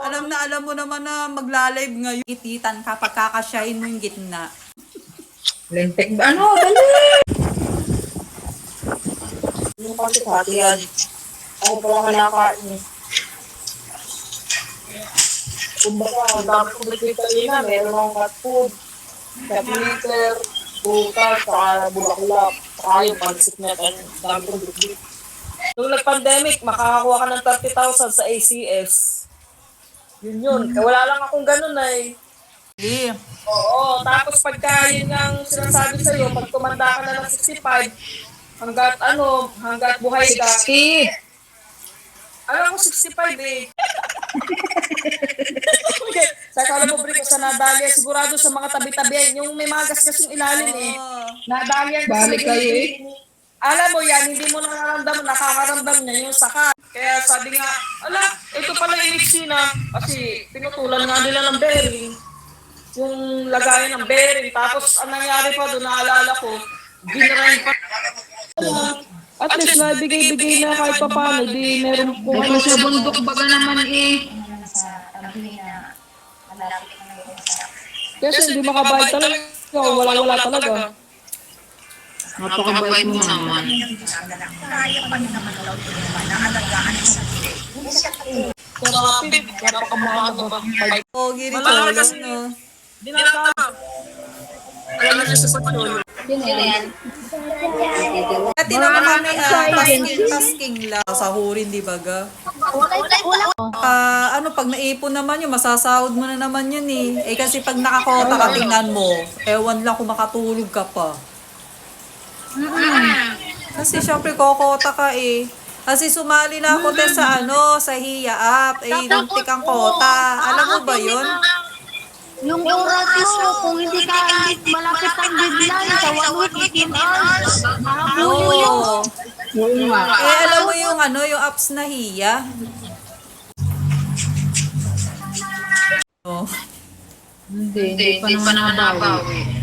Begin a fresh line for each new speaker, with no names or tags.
Alam mo naman na magla-live ngayon. Ititan ka, pagkakasyahin mo yung gitna.
Lentek ba? Ano? Dali! Ano kasi pati yan? Ako pala kinakain. Kumbaga, ang dami ko bitbit kanina. Meron akong cat food, cat litter, butas, saka bulaklak, saka yung pansit na tan. Dami ko bitbit. Nung nag-pandemic, makakakuha ka ng 30,000 sa ACS. Yun. Wala lang akong ganun ay.
Eh,
Oo, tapos pagka yun ang sinasabi sa'yo, pag tumanda ka na ng 65, hanggat buhay ka. Alam ko 65 eh. Sa kala mo, Brico, sa nadali, sigurado sa mga tabi-tabi, yung may mga gasgas yung ilalim eh. Nadali yan. Balik kayo eh. Alam mo yan, hindi mo nakaramdam, nakakaramdam niya yung saka. Kaya sabi nga, ito pala yung Ixina. Kasi pinutulan nga nila ng bearing. Yung lagayan ng bearing. Tapos ang nangyari pa doon, naalala ko, ginarain pa. At least nabigay-bigay na kahit pa paano, di meron po.
Ito sa bundok baga naman eh.
Kasi hindi makabayad talaga. Wala talaga.
Napakabait mo naman.
Pero kapit, napakamahal ba?
pogi rin ulo, no?
Dinata. Alam na siya sa patrol.
Dati naman kami, tasking lang. Sahurin, di ba ga? Pag naipon naman yun, masasahod mo na naman yun eh. Eh kasi pag nakakota ka, tingnan mo, ewan lang kung makatulog ka pa. Kasi syempre kokota ka eh. Kasi sumali na ako sa HIA app. Eh, luntik ang kota. Alam mo ba yun?
Yung oras mo, kung hindi ka malapit ang deadline sa 1 week, 18 hours, mahabulin yun.
Oo. Eh, alam mo yung yung apps na HIA? Oh.
Hindi pa naman nabawi.